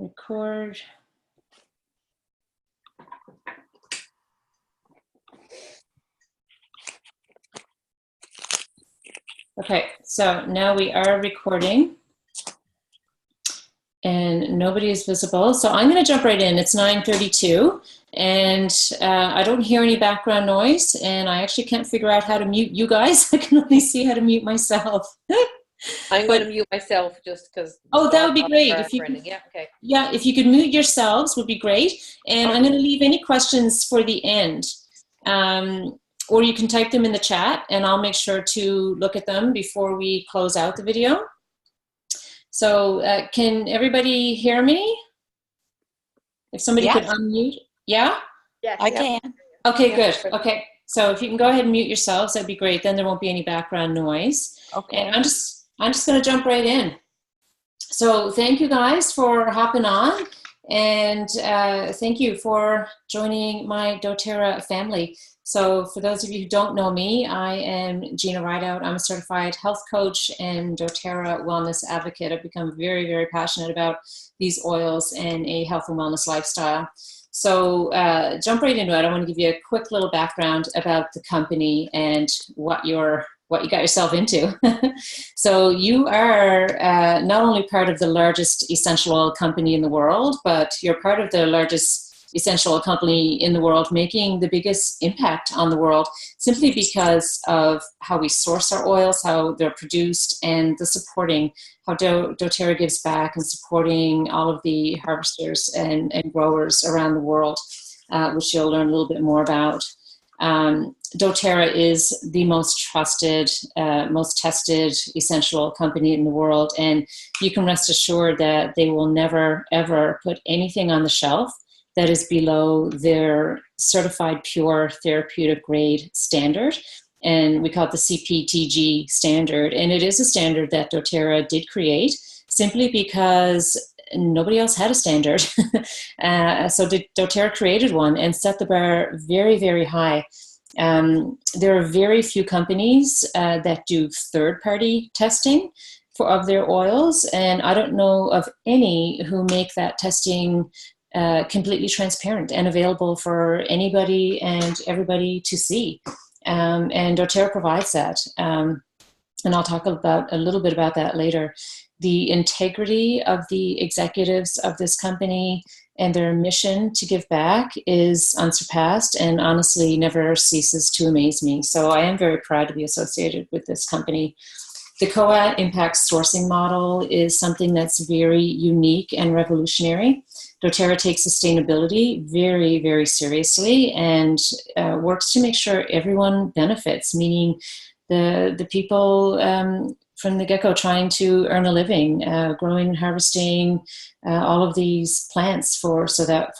Record. Okay, so now we are recording and nobody is visible. So I'm going to jump right in. It's 9:32 and I don't hear any background noise and I actually can't figure out how to mute you guys. I can only see how to mute myself. I'm going to mute myself just because. Oh, that would be great. If you could, yeah, okay. Yeah, if you could mute yourselves would be great. And I'm going to leave any questions for the end. Or you can type them in the chat and I'll make sure to look at them before we close out the video. So can everybody hear me? If somebody could unmute. Yeah? Yes, I can. Okay, good. Okay, so if you can go ahead and mute yourselves, that'd be great. Then there won't be any background noise. Okay. And I'm just going to jump right in. So thank you guys for hopping on, and thank you for joining my doTERRA family. So for those of you who don't know me, I am Gina Rideout. I'm a certified health coach and doTERRA wellness advocate. I've become very, very passionate about these oils and a health and wellness lifestyle. So jump right into it. I want to give you a quick little background about the company and what you got yourself into. So you are not only part of the largest essential oil company in the world, but you're part of the largest essential oil company in the world, making the biggest impact on the world simply because of how we source our oils, how they're produced, and the supporting, how doTERRA gives back and supporting all of the harvesters and growers around the world, which you'll learn a little bit more about. doTERRA is the most trusted, most tested essential oil company in the world, and you can rest assured that they will never, ever put anything on the shelf that is below their certified pure therapeutic grade standard. And we call it the CPTG standard. And it is a standard that doTERRA did create simply because nobody else had a standard. So doTERRA created one and set the bar very, very high. There are very few companies that do third-party testing of their oils, and I don't know of any who make that testing completely transparent and available for anybody and everybody to see. And doTERRA provides that. And I'll talk about a little bit about that later. The integrity of the executives of this company and their mission to give back is unsurpassed and honestly never ceases to amaze me. So I am very proud to be associated with this company. The COA impact sourcing model is something that's very unique and revolutionary. doTERRA takes sustainability very, very seriously and works to make sure everyone benefits, meaning the people from the get-go trying to earn a living, growing and harvesting all of these plants for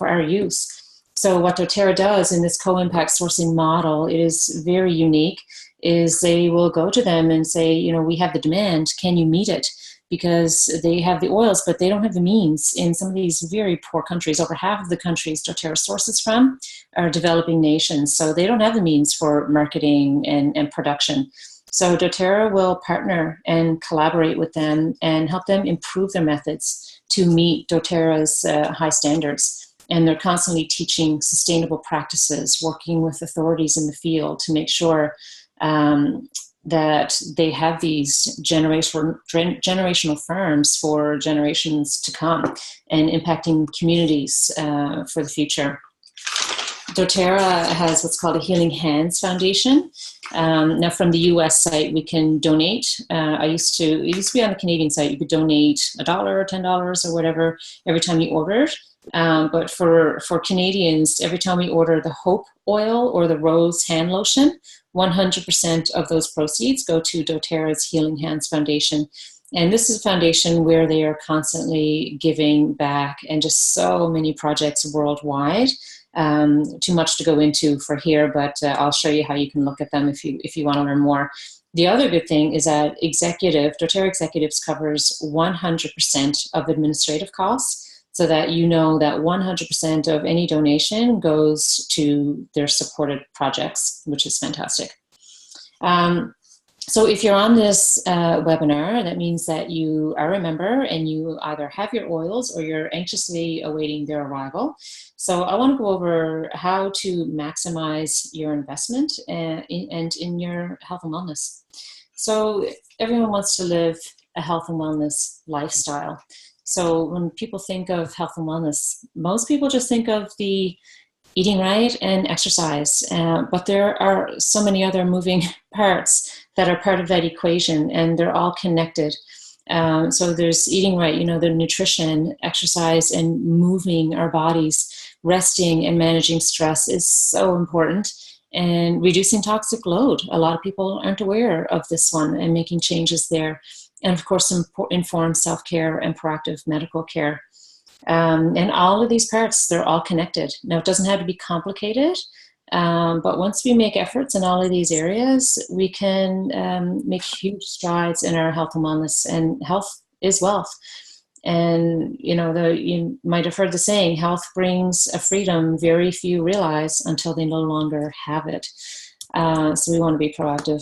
our use. So what doTERRA does in this co-impact sourcing model, it is very unique, is they will go to them and say, you know, we have the demand, can you meet it? Because they have the oils, but they don't have the means. In some of these very poor countries, over half of the countries doTERRA sources from are developing nations, so they don't have the means for marketing and production. So doTERRA will partner and collaborate with them and help them improve their methods to meet doTERRA's high standards. And they're constantly teaching sustainable practices, working with authorities in the field to make sure that they have these generational firms for generations to come and impacting communities for the future. doTERRA has what's called a Healing Hands Foundation. Now from the US site, we can donate. It used to be on the Canadian site, you could donate $1 or $10 or whatever every time you ordered. But for Canadians, every time we order the Hope oil or the Rose hand lotion, 100% of those proceeds go to doTERRA's Healing Hands Foundation. And this is a foundation where they are constantly giving back, and just so many projects worldwide. Too much to go into for here, but I'll show you how you can look at them if you want to learn more. The other good thing is that doTERRA Executives covers 100% of administrative costs, so that you know that 100% of any donation goes to their supported projects, which is fantastic. So if you're on this webinar, that means that you are a member and you either have your oils or you're anxiously awaiting their arrival. So I want to go over how to maximize your investment and in your health and wellness. So everyone wants to live a health and wellness lifestyle. So when people think of health and wellness, most people just think of the eating right and exercise, but there are so many other moving parts that are part of that equation, and they're all connected. So there's eating right, the nutrition, exercise, and moving our bodies, resting and managing stress is so important, and reducing toxic load. A lot of people aren't aware of this one, and making changes there. And of course, informed self-care and proactive medical care. And all of these parts, they're all connected. Now, it doesn't have to be complicated, but once we make efforts in all of these areas, we can make huge strides in our health and wellness. And health is wealth. And, you might have heard the saying, health brings a freedom very few realize until they no longer have it. So we want to be proactive.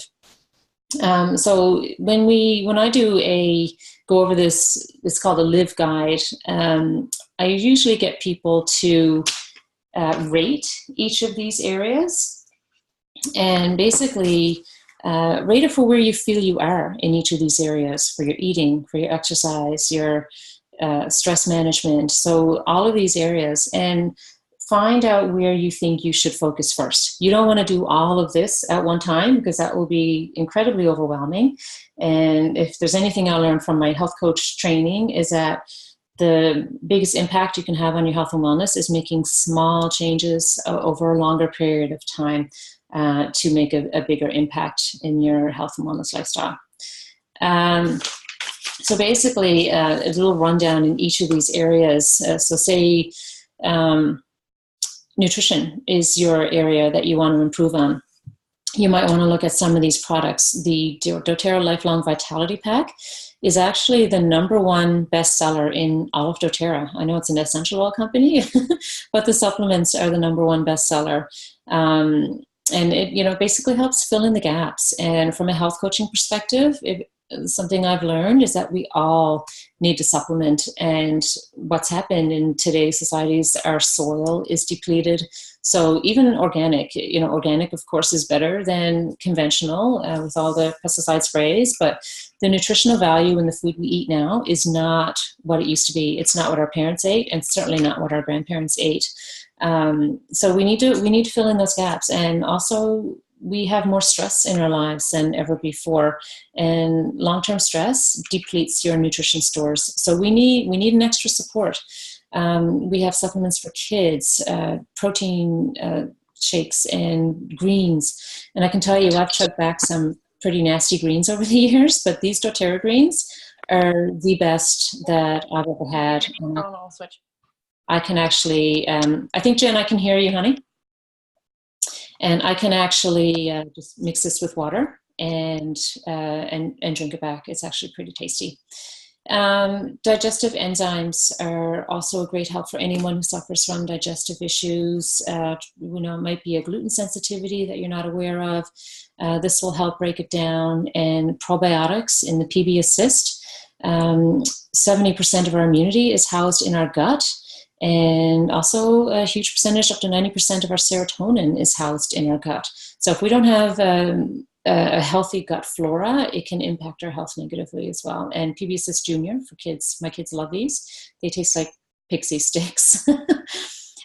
So when I go over this, it's called a live guide. I usually get people to rate each of these areas, and basically rate it for where you feel you are in each of these areas, for your eating, for your exercise, your stress management. So all of these areas, and find out where you think you should focus first. You don't want to do all of this at one time, because that will be incredibly overwhelming. And if there's anything I learned from my health coach training, is that the biggest impact you can have on your health and wellness is making small changes over a longer period of time to make a bigger impact in your health and wellness lifestyle. So basically, a little rundown in each of these areas. So say, nutrition is your area that you want to improve on. You might want to look at some of these products. The doTERRA Lifelong Vitality Pack is actually the #1 bestseller in all of doTERRA. I know it's an essential oil company, but the supplements are the #1 bestseller. And it basically helps fill in the gaps. And from a health coaching perspective, something I've learned is that we all need to supplement. And what's happened in today's societies, our soil is depleted. So even organic, organic of course is better than conventional with all the pesticide sprays, but the nutritional value in the food we eat now is not what it used to be. It's not what our parents ate, and certainly not what our grandparents ate. So we need to fill in those gaps. And also, we have more stress in our lives than ever before, and long-term stress depletes your nutrition stores. So we need an extra support. We have supplements for kids, protein shakes and greens. And I can tell you, I've chugged back some pretty nasty greens over the years, but these doTERRA greens are the best that I've ever had. I'll switch. I can actually, I think, Jen, I can hear you, honey. And I can actually just mix this with water and drink it back. It's actually pretty tasty. Digestive enzymes are also a great help for anyone who suffers from digestive issues. It might be a gluten sensitivity that you're not aware of. This will help break it down. And probiotics in the PB Assist. 70% of our immunity is housed in our gut. And also a huge percentage, up to 90% of our serotonin is housed in our gut. So if we don't have a healthy gut flora, it can impact our health negatively as well. And PB Assist Junior for kids, my kids love these. They taste like pixie sticks.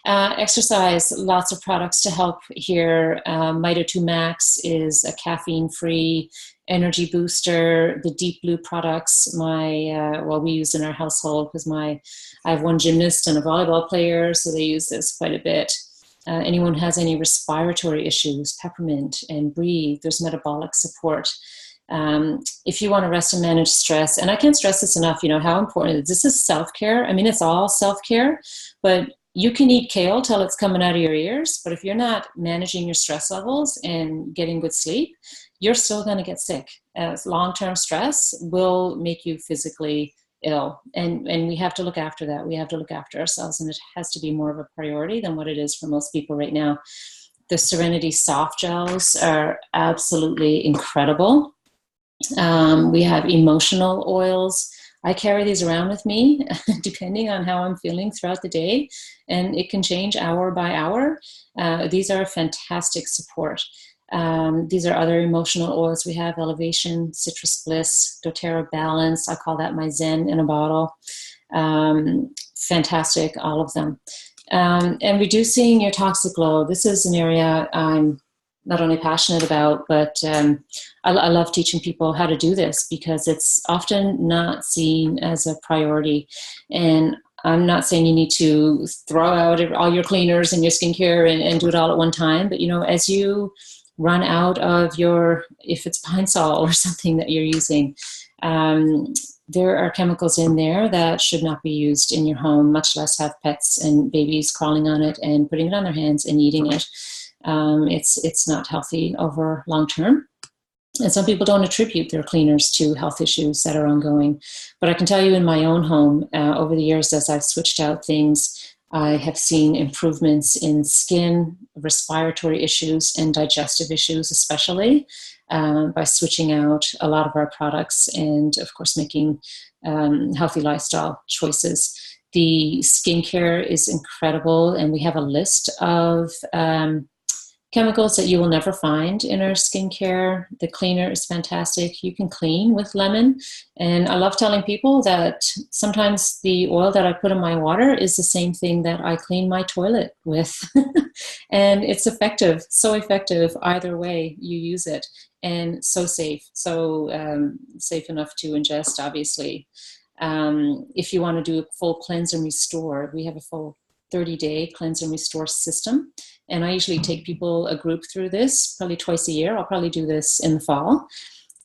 Exercise, lots of products to help here. Mito 2 Max is a caffeine-free energy booster. The Deep Blue products, we use in our household because I have one gymnast and a volleyball player, so they use this quite a bit. Anyone who has any respiratory issues, peppermint and breathe. There's metabolic support. If you want to rest and manage stress, and I can't stress this enough, how important it is. This is self-care. I mean, it's all self-care, but you can eat kale till it's coming out of your ears, but if you're not managing your stress levels and getting good sleep, you're still going to get sick. Long-term stress will make you physically ill, and we have to look after that. We have to look after ourselves, and it has to be more of a priority than what it is for most people right now. The Serenity soft gels are absolutely incredible. We have emotional oils. I carry these around with me depending on how I'm feeling throughout the day, and it can change hour by hour. These are fantastic support. These are other emotional oils. We have Elevation, Citrus Bliss, doTERRA Balance. I call that my Zen in a bottle. Fantastic, all of them. And reducing your toxic load. This is an area I'm not only passionate about, but I love teaching people how to do this because it's often not seen as a priority. And I'm not saying you need to throw out all your cleaners and your skincare and do it all at one time, but as you run out of if it's Pine Sol or something that you're using, there are chemicals in there that should not be used in your home, much less have pets and babies crawling on it and putting it on their hands and eating it. It's not healthy over long term. And some people don't attribute their cleaners to health issues that are ongoing. But I can tell you in my own home, over the years as I've switched out things, I have seen improvements in skin, respiratory issues, and digestive issues, especially by switching out a lot of our products and, of course, making healthy lifestyle choices. The skincare is incredible, and we have a list of chemicals that you will never find in our skincare. The cleaner is fantastic. You can clean with lemon. And I love telling people that sometimes the oil that I put in my water is the same thing that I clean my toilet with. And it's effective, so effective either way you use it. And so safe, so safe enough to ingest, obviously. If you want to do a full cleanse and restore, we have a full 30-day cleanse and restore system. And I usually take people, a group, through this probably twice a year. I'll probably do this in the fall.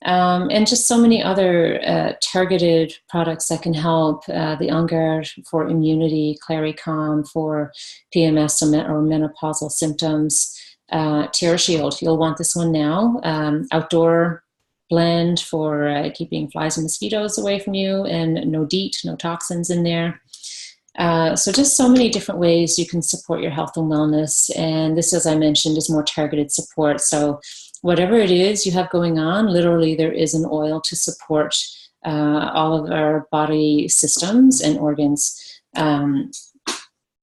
And just so many other targeted products that can help. The On Guard for immunity, Claricalm for PMS or menopausal symptoms, TerraShield. You'll want this one now. Outdoor blend for keeping flies and mosquitoes away from you, and no DEET, no toxins in there. So just so many different ways you can support your health and wellness. And this, as I mentioned, is more targeted support. So whatever it is you have going on, literally there is an oil to support all of our body systems and organs.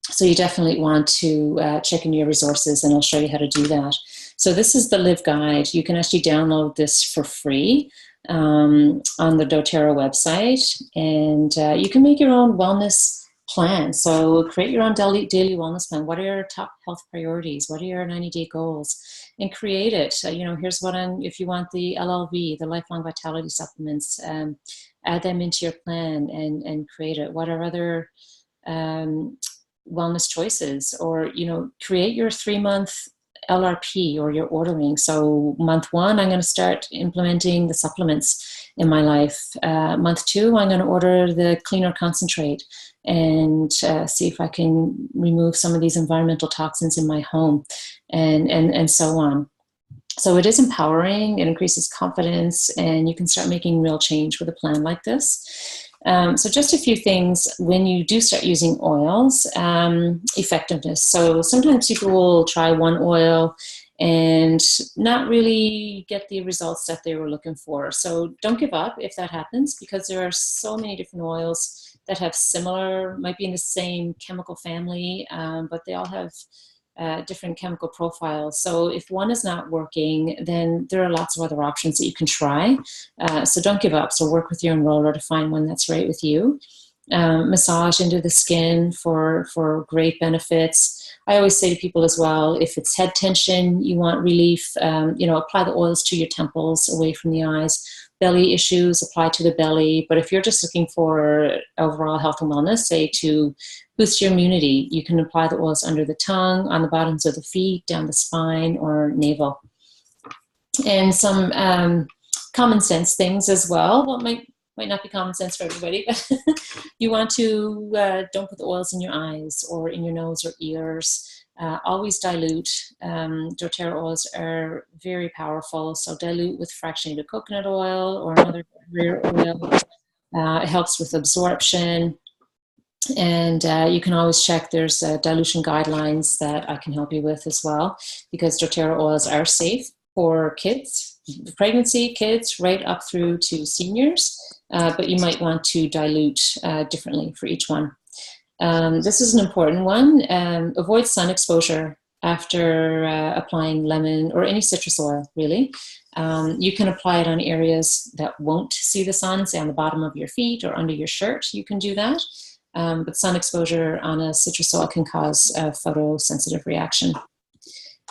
So you definitely want to check into your resources, and I'll show you how to do that. So this is the Live Guide. You can actually download this for free on the doTERRA website, and you can make your own wellness plan. So create your own daily wellness plan. What are your top health priorities? What are your 90-day goals? And create it. Here's what if you want the LLV, the lifelong vitality supplements, add them into your plan and create it. What are other wellness choices? Or, create your 3-month LRP or your ordering. So month 1, I'm going to start implementing the supplements in my life. Month 2, I'm going to order the cleaner concentrate and see if I can remove some of these environmental toxins in my home, and so on. So it is empowering, it increases confidence, and you can start making real change with a plan like this. So just a few things when you do start using oils, effectiveness. So sometimes people will try one oil and not really get the results that they were looking for. So don't give up if that happens, because there are so many different oils that have might be in the same chemical family, but they all have different chemical profiles. So if one is not working, then there are lots of other options that you can try. So don't give up. So work with your enroller to find one that's right with you. Massage into the skin for great benefits. I always say to people as well, if it's head tension, you want relief, apply the oils to your temples away from the eyes. Belly issues, apply to the belly. But if you're just looking for overall health and wellness, say to boost your immunity, you can apply the oils under the tongue, on the bottoms of the feet, down the spine, or navel. And some common sense things as well. Well, might not be common sense for everybody, but you want to don't put the oils in your eyes or in your nose or ears. Always dilute. doTERRA oils are very powerful, so dilute with fractionated coconut oil or another rare oil. It helps with absorption. And you can always check, there's dilution guidelines that I can help you with as well, because doTERRA oils are safe for kids. pregnancy, kids, right up through to seniors, but you might want to dilute differently for each one. This is an important one. Avoid sun exposure after applying lemon or any citrus oil, really. You can apply it on areas that won't see the sun, say on the bottom of your feet or under your shirt. You can do that. But sun exposure on a citrus oil can cause a photosensitive reaction.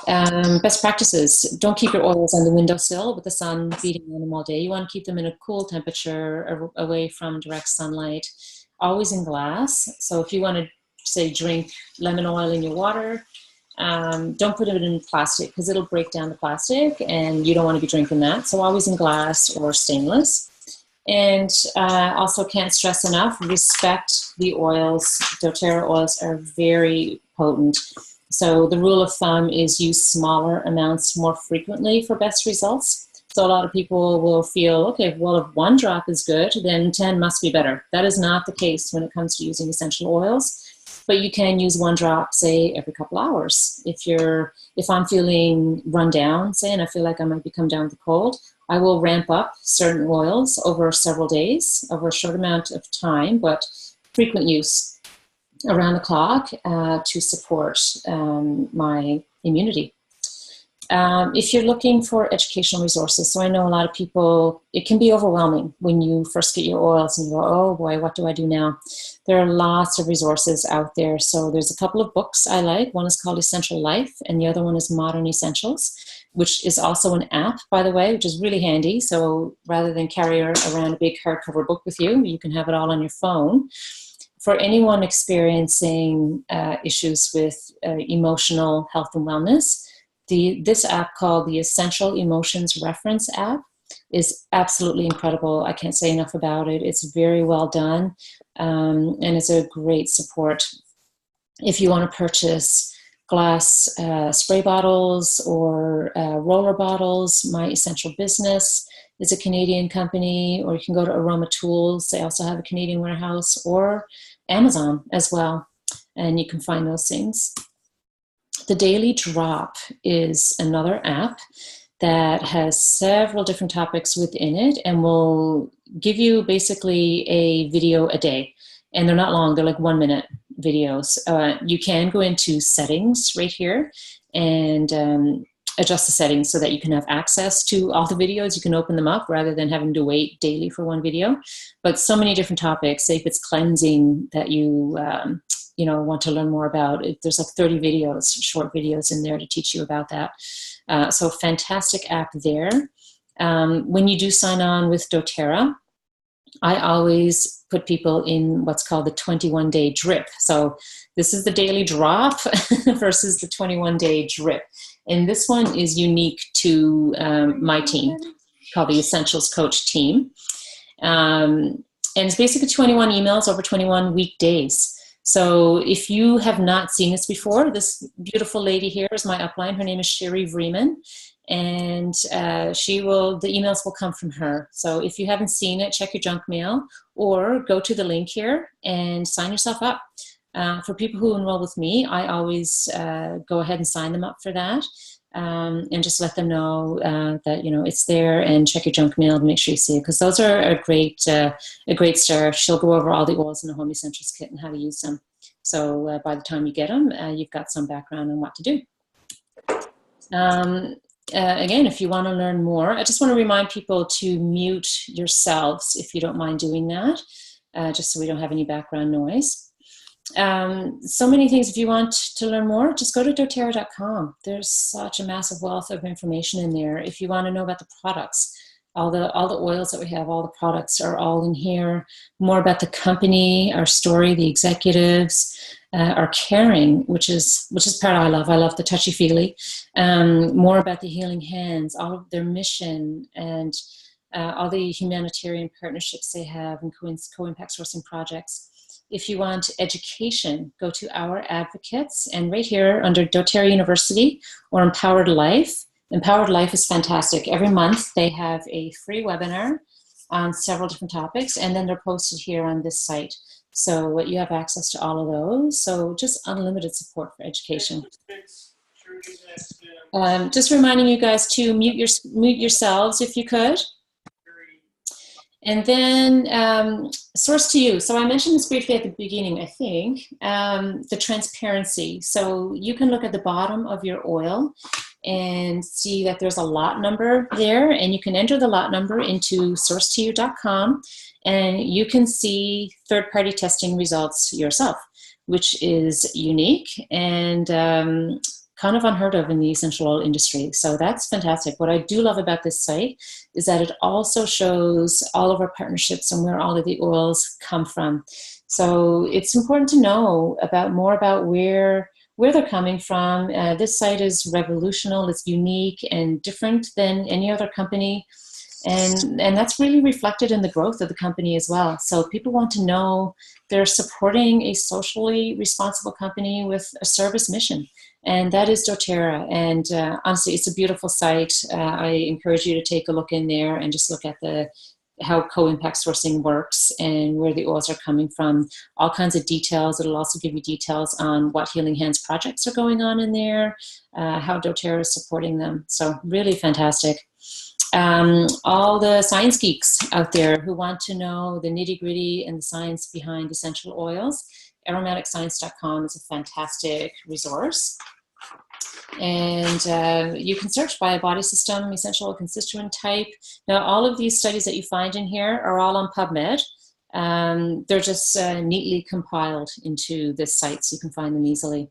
Best practices. Don't keep your oils on the windowsill with the sun beating on them all day. You want to keep them in a cool temperature away from direct sunlight. Always in glass. So if you want to, say, drink lemon oil in your water, don't put it in plastic because it'll break down the plastic and you don't want to be drinking that. So always in glass or stainless. And also can't stress enough, respect the oils. doTERRA oils are very potent. So the rule of thumb is use smaller amounts more frequently for best results. So a lot of people will feel, okay, well, if 1 drop is good, then 10 must be better. That is not the case when it comes to using essential oils. But you can use 1 drop, say, every couple hours. If I'm feeling run down, say, and I feel like I might be come down with a cold, I will ramp up certain oils over several days, over a short amount of time, but frequent use around the clock to support my immunity. If you're looking for educational resources, so I know a lot of people, it can be overwhelming when you first get your oils and you go, oh boy, what do I do now? There are lots of resources out there. So there's a couple of books I like. One is called Essential Life and the other one is Modern Essentials, which is also an app, by the way, which is really handy. So rather than carry around a big hardcover book with you, you can have it all on your phone. For anyone experiencing issues with emotional health and wellness, this app called the Essential Emotions Reference app is absolutely incredible. I can't say enough about it. It's very well done, and it's a great support. If you want to purchase glass spray bottles or roller bottles, My Essential Business is a Canadian company, or you can go to Aroma Tools. They also have a Canadian warehouse, or Amazon as well, and you can find those things. The Daily Drop is another app that has several different topics within it and will give you basically a video a day. And they're not long, they're like 1 minute videos. You can go into settings right here and adjust the settings so that you can have access to all the videos. You can open them up rather than having to wait daily for one video. But so many different topics, say if it's cleansing that you want to learn more about, there's like 30 videos, short videos in there to teach you about that. So fantastic app there. When you do sign on with doTERRA, I always put people in what's called the 21-day drip. So this is the daily drop versus the 21-day drip. And this one is unique to my team, called the Essentials Coach team. And it's basically 21 emails over 21 weekdays. So if you have not seen this before, this beautiful lady here is my upline. Her name is Sherry Vreeman, and the emails will come from her. So if you haven't seen it, check your junk mail or go to the link here and sign yourself up. For people who enroll with me, I always go ahead and sign them up for that. And just let them know that it's there, and check your junk mail to make sure you see it, because those are a great start. She'll go over all the oils in the Home Essentials kit and how to use them. So by the time you get them, you've got some background on what to do. Again, if you want to learn more, I just want to remind people to mute yourselves if you don't mind doing that, just so we don't have any background noise. So many things. If you want to learn more, just go to doTERRA.com. There's such a massive wealth of information in there. If you want to know about the products, all the oils that we have, all the products are all in here. More about the company, our story, the executives, our caring, which is part I love. I love the touchy-feely. More about the Healing Hands, all of their mission, and all the humanitarian partnerships they have and co-impact sourcing projects. If you want education, go to Our Advocates, and right here under doTERRA University or Empowered Life. Empowered Life is fantastic. Every month they have a free webinar on several different topics, and then they're posted here on this site. So you have access to all of those. So just unlimited support for education. Just reminding you guys to mute yourselves if you could. And then source to you. So I mentioned this briefly at the beginning, I think, the transparency. So you can look at the bottom of your oil and see that there's a lot number there, and you can enter the lot number into sourcetoyou.com, and you can see third-party testing results yourself, which is unique and kind of unheard of in the essential oil industry. So that's fantastic. What I do love about this site is that it also shows all of our partnerships and where all of the oils come from. So it's important to know more about where they're coming from. This site is revolutionary, it's unique and different than any other company. And that's really reflected in the growth of the company as well. So people want to know they're supporting a socially responsible company with a service mission. And that is doTERRA. And honestly, it's a beautiful site. I encourage you to take a look in there and just look at how co-impact sourcing works and where the oils are coming from. All kinds of details. It'll also give you details on what Healing Hands projects are going on in there, how doTERRA is supporting them. So really fantastic. All the science geeks out there who want to know the nitty-gritty and the science behind essential oils, aromaticscience.com is a fantastic resource. And you can search by body system, essential oil constituent type. Now, all of these studies that you find in here are all on PubMed. They're just neatly compiled into this site, so you can find them easily.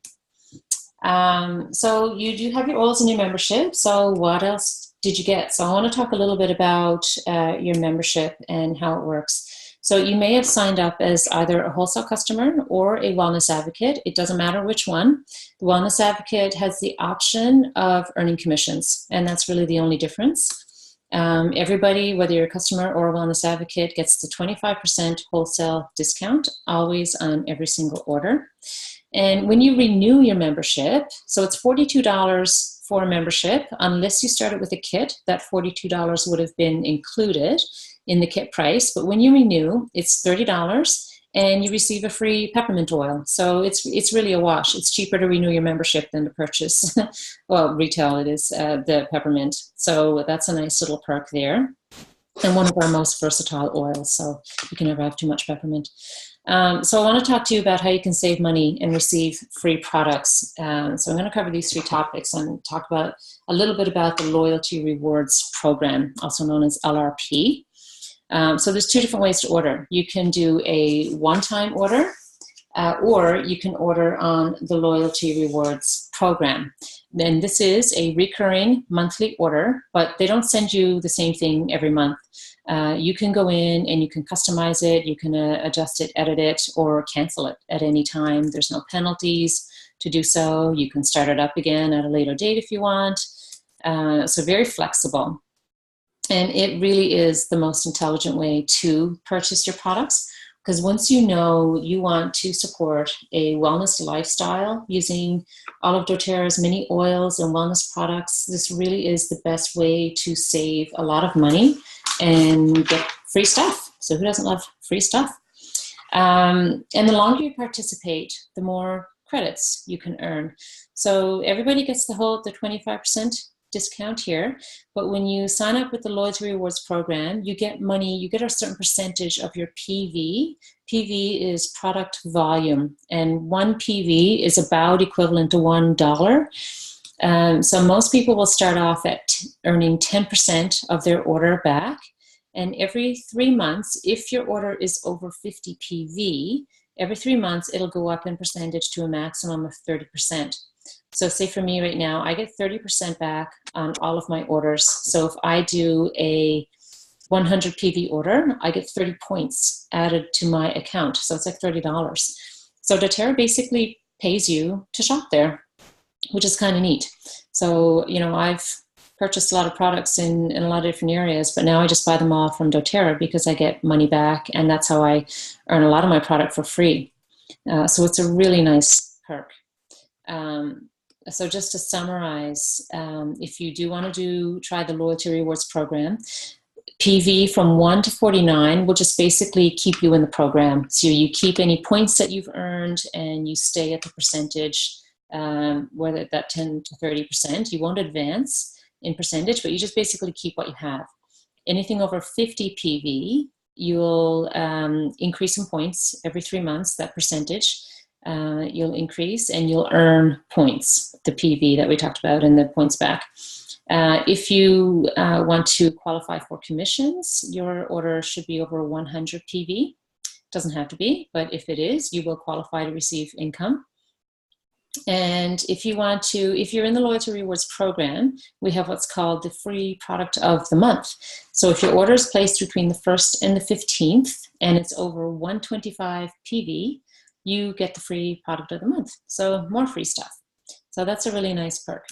So you do have your oils in your membership. So what else did you get? So I want to talk a little bit about your membership and how it works. So you may have signed up as either a wholesale customer or a wellness advocate. It doesn't matter which one. The wellness advocate has the option of earning commissions, and that's really the only difference. Everybody, whether you're a customer or a wellness advocate, gets the 25% wholesale discount, always on every single order. And when you renew your membership, so it's $42 for a membership, unless you started with a kit, that $42 would have been included in the kit price. But when you renew, it's $30 and you receive a free peppermint oil. So it's really a wash. It's cheaper to renew your membership than to purchase, well, retail it is, the peppermint. So that's a nice little perk there. And one of our most versatile oils, so you can never have too much peppermint. So I want to talk to you about how you can save money and receive free products. So I'm going to cover these three topics and talk about a little bit about the Loyalty Rewards Program, also known as LRP. So there's two different ways to order. You can do a one-time order, or you can order on the Loyalty Rewards Program. Then this is a recurring monthly order, but they don't send you the same thing every month. You can go in and you can customize it, you can adjust it, edit it, or cancel it at any time. There's no penalties to do so. You can start it up again at a later date if you want. So very flexible. And it really is the most intelligent way to purchase your products, because once you know you want to support a wellness lifestyle using all of doTERRA's many oils and wellness products, this really is the best way to save a lot of money and get free stuff. So who doesn't love free stuff? And the longer you participate, the more credits you can earn. So everybody gets the 25% discount here, but when you sign up with the Loyalty Rewards Program, you get money, you get a certain percentage of your PV. PV is product volume, and one PV is about equivalent to $1. So most people will start off at earning 10% of their order back, and every 3 months, if your order is over 50 PV, every 3 months it'll go up in percentage to a maximum of 30%. So say for me right now, I get 30% back on all of my orders. So if I do a 100 PV order, I get 30 points added to my account. So it's like $30. So doTERRA basically pays you to shop there, which is kind of neat. So, you know, I've purchased a lot of products in a lot of different areas, but now I just buy them all from doTERRA because I get money back, and that's how I earn a lot of my product for free. So it's a really nice perk. So just to summarize, if you do want to try the Loyalty Rewards Program, PV from 1 to 49 will just basically keep you in the program. So you keep any points that you've earned and you stay at the percentage whether that 10 to 30%. You won't advance in percentage, but you just basically keep what you have. Anything over 50 PV, you'll increase in points every 3 months, that percentage. You'll increase and you'll earn points, the PV that we talked about, and the points back. If you want to qualify for commissions, your order should be over 100 PV. Doesn't have to be, but if it is, you will qualify to receive income. And if you want to, if you're in the Loyalty Rewards program, we have what's called the free product of the month. So if your order is placed between the 1st and the 15th, and it's over 125 PV, you get the free product of the month. So more free stuff. So that's a really nice perk.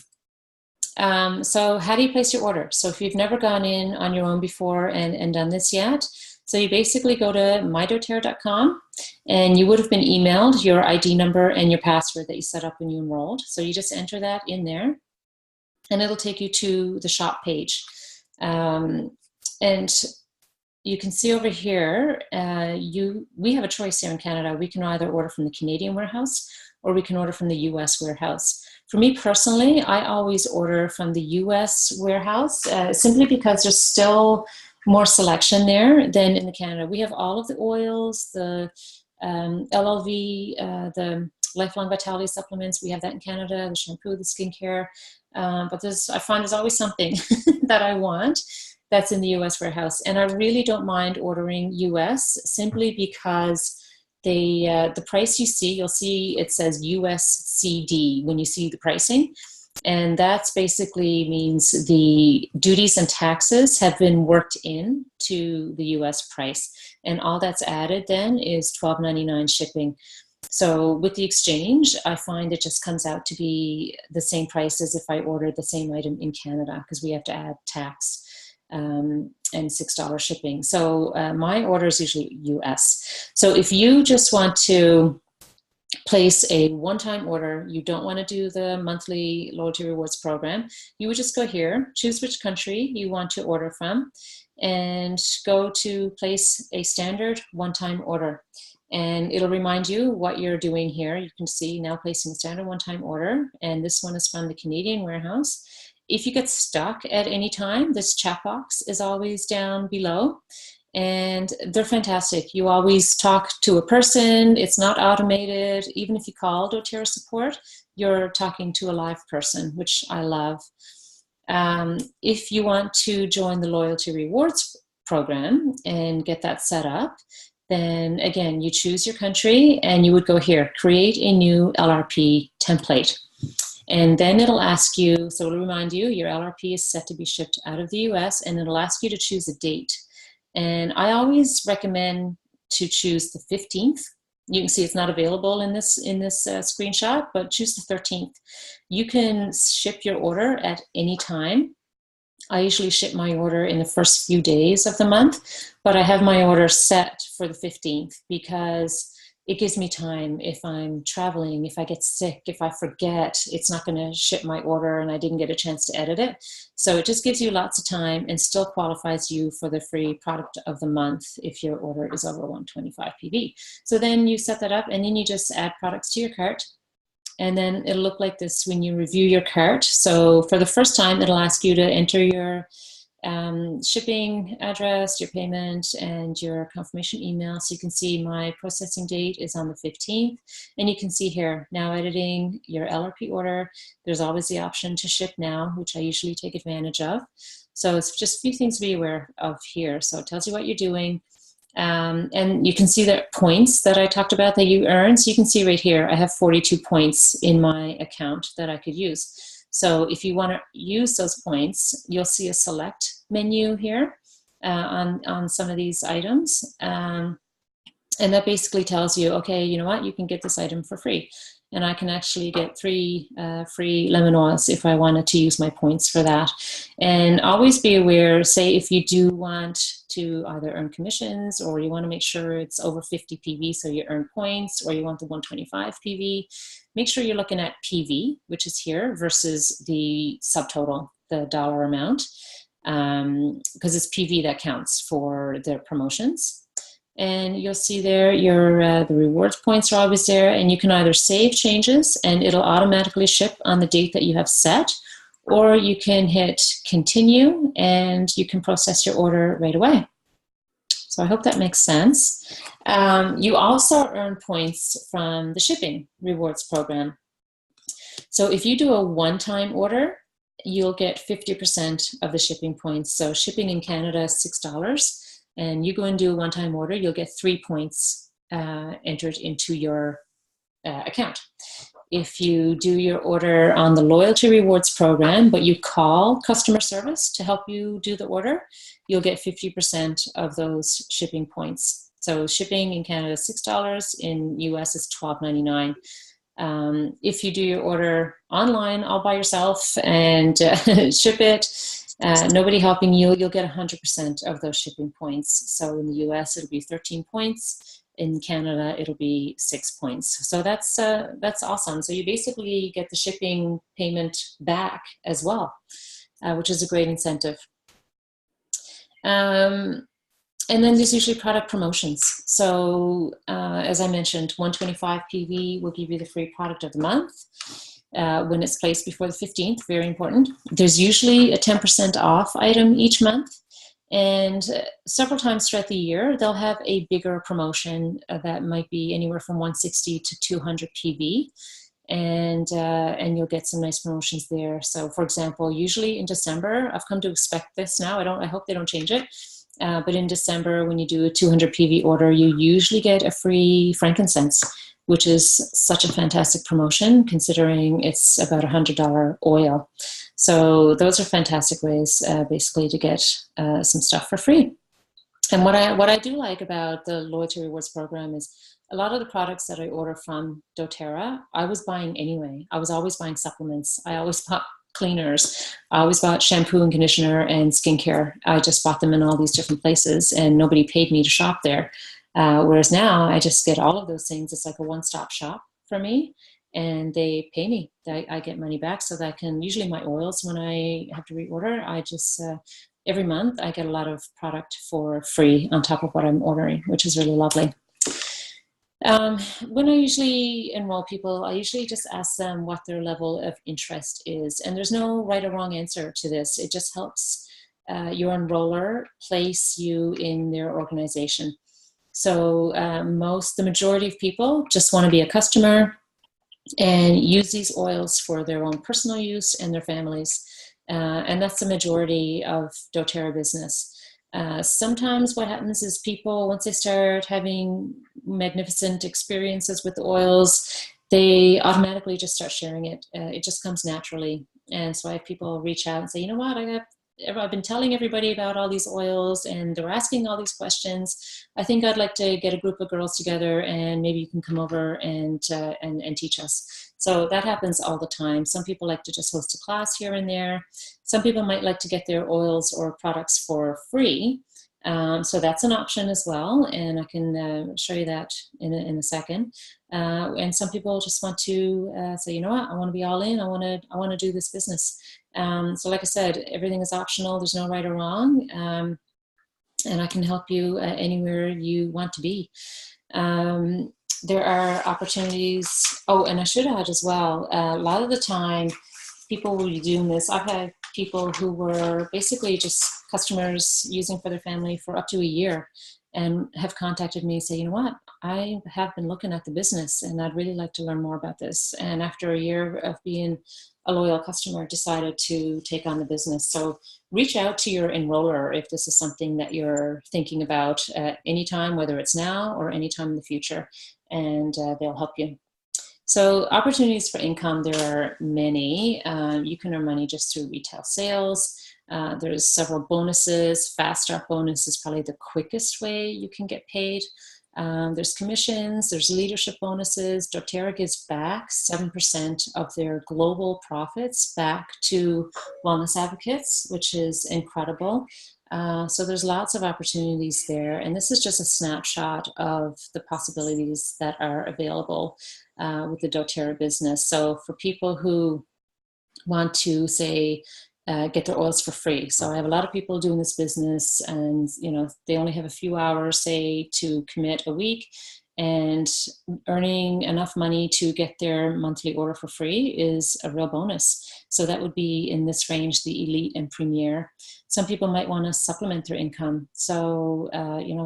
So how do you place your order? So if you've never gone in on your own before and done this yet, so you basically go to mydoterra.com, and you would have been emailed your ID number and your password that you set up when you enrolled. So you just enter that in there, and it'll take you to the shop page. And you can see over here, we have a choice here in Canada. We can either order from the Canadian warehouse or we can order from the US warehouse. For me personally, I always order from the US warehouse simply because there's still more selection there than in the Canada. We have all of the oils, the LLV, the lifelong vitality supplements. We have that in Canada, the shampoo, the skincare. But I find there's always something that I want that's in the US warehouse. And I really don't mind ordering US simply because the price you'll see it says USCD when you see the pricing. And that basically means the duties and taxes have been worked in to the US price. And all that's added then is $12.99 shipping. So with the exchange, I find it just comes out to be the same price as if I ordered the same item in Canada, because we have to add tax and $6 shipping. So my order is usually US. So if you just want to place a one-time order, you don't want to do the monthly Loyalty Rewards program, you would just go here, choose which country you want to order from, and go to place a standard one-time order. And it'll remind you what you're doing here. You can see now placing a standard one-time order, and this one is from the Canadian warehouse. If you get stuck at any time, this chat box is always down below. And they're fantastic. You always talk to a person. It's not automated. Even if you call doTERRA support, you're talking to a live person, which I love. If you want to join the Loyalty Rewards program and get that set up, then again, you choose your country and you would go here, create a new LRP template. And then it'll ask you, so it'll remind you your LRP is set to be shipped out of the US, and it'll ask you to choose a date. And I always recommend to choose the 15th. You can see it's not available in this screenshot, but choose the 13th. You can ship your order at any time. I usually ship my order in the first few days of the month, but I have my order set for the 15th because it gives me time. If I'm traveling, if I get sick, if I forget, it's not going to ship my order and I didn't get a chance to edit it. So it just gives you lots of time and still qualifies you for the free product of the month if your order is over 125 PV. So then you set that up, and then you just add products to your cart. And then it'll look like this when you review your cart. So for the first time, it'll ask you to enter your shipping address, your payment, and your confirmation email. So you can see my processing date is on the 15th. And you can see here, now editing your LRP order. There's always the option to ship now, which I usually take advantage of. So it's just a few things to be aware of here. So it tells you what you're doing. And you can see the points that I talked about that you earn. So you can see right here, I have 42 points in my account that I could use. So if you want to use those points, you'll see a select menu here on some of these items. And that basically tells you, okay, you know what, you can get this item for free. And I can actually get 3 free lemon oils if I wanted to use my points for that. And always be aware, say if you do want to either earn commissions, or you want to make sure it's over 50 PV so you earn points, or you want the 125 PV, make sure you're looking at PV, which is here, versus the subtotal, the dollar amount, because it's PV that counts for their promotions. and you'll see there your the rewards points are always there, and you can either save changes and it'll automatically ship on the date that you have set, or you can hit continue and you can process your order right away. So I hope that makes sense. You also earn points from the shipping rewards program. So if you do a one-time order, you'll get 50% of the shipping points. So shipping in Canada is $6, and you go and do a one-time order, you'll get 3 points entered into your account. If you do your order on the loyalty rewards program, but you call customer service to help you do the order, you'll get 50% of those shipping points. So shipping in Canada is $6, in US is $12.99. If you do your order online all by yourself and ship it, nobody helping you, you'll get 100% of those shipping points. So in the US, it'll be 13 points. In Canada, it'll be 6 points. So that's awesome. So you basically get the shipping payment back as well, which is a great incentive. And then there's usually product promotions. So as I mentioned, 125 PV will give you the free product of the month when it's placed before the 15th, very important. There's usually a 10% off item each month. And several times throughout the year, they'll have a bigger promotion that might be anywhere from 160 to 200 PV. And you'll get some nice promotions there. So for example, usually in December, I've come to expect this now. I hope they don't change it. But in December, when you do a 200 PV order, you usually get a free frankincense, which is such a fantastic promotion considering it's about $100 oil. So those are fantastic ways basically to get some stuff for free. And what I do like about the loyalty rewards program is a lot of the products that I order from doTERRA, I was buying anyway. I was always buying supplements. I always bought cleaners. I always bought shampoo and conditioner and skincare. I just bought them in all these different places and nobody paid me to shop there. Whereas now I just get all of those things. It's like a one-stop shop for me, and they pay me. I get money back so that I can, usually my oils, when I have to reorder, I just, every month I get a lot of product for free on top of what I'm ordering, which is really lovely. When I usually enroll people, I usually just ask them what their level of interest is. And there's no right or wrong answer to this. It just helps your enroller place you in their organization. So the majority of people just want to be a customer and use these oils for their own personal use and their families. And that's the majority of doTERRA business. Sometimes what happens is people, once they start having magnificent experiences with the oils, they automatically just start sharing it. It just comes naturally. And so I have people reach out and say, you know what, I've been telling everybody about all these oils and they're asking all these questions. I think I'd like to get a group of girls together and maybe you can come over and teach us. So that happens all the time. Some people like to just host a class here and there. Some people might like to get their oils or products for free. So that's an option as well. And I can show you that in a second. And some people just want to say, you know what, I want to be all in. I want to do this business. So like I said, everything is optional. There's no right or wrong. And I can help you anywhere you want to be. There are opportunities. Oh, and I should add as well, a lot of the time people will be doing this. I've had people who were basically just customers using for their family for up to a year and have contacted me and say, you know what, I have been looking at the business and I'd really like to learn more about this. And after a year of being a loyal customer, decided to take on the business. So reach out to your enroller if this is something that you're thinking about at any time, whether it's now or any time in the future, and they'll help you. So opportunities for income, there are many. You can earn money just through retail sales. There's several bonuses. Fast start bonus is probably the quickest way you can get paid. There's commissions, there's leadership bonuses. doTERRA gives back 7% of their global profits back to wellness advocates, which is incredible. So there's lots of opportunities there. And this is just a snapshot of the possibilities that are available with the doTERRA business. So for people who want to, say, get their oils for free. So I have a lot of people doing this business, and they only have a few hours, say, to commit a week, and earning enough money to get their monthly order for free is a real bonus. So that would be in this range, the elite and premier. Some people might want to supplement their income. So,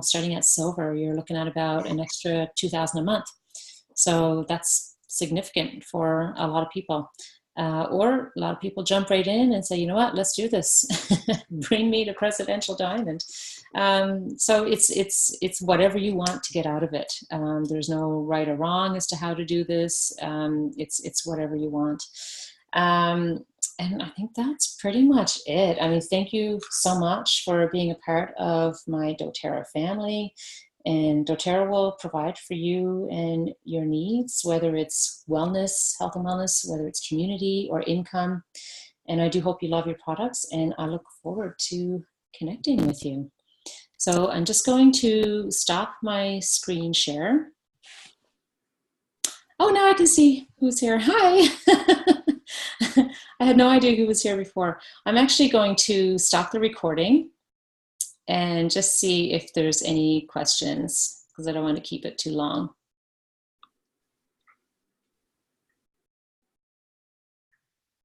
starting at silver, you're looking at about an extra $2,000 a month. So that's significant for a lot of people. Or a lot of people jump right in and say, you know what, let's do this. Bring me to Presidential Diamond. So it's whatever you want to get out of it. There's no right or wrong as to how to do this. It's whatever you want. And I think that's pretty much it. I mean, thank you so much for being a part of my doTERRA family. And doTERRA will provide for you and your needs, whether it's wellness, health and wellness, whether it's community or income. And I do hope you love your products, and I look forward to connecting with you. So I'm just going to stop my screen share. Oh, now I can see who's here. Hi. I had no idea who was here before. I'm actually going to stop the recording and just see if there's any questions, because I don't want to keep it too long.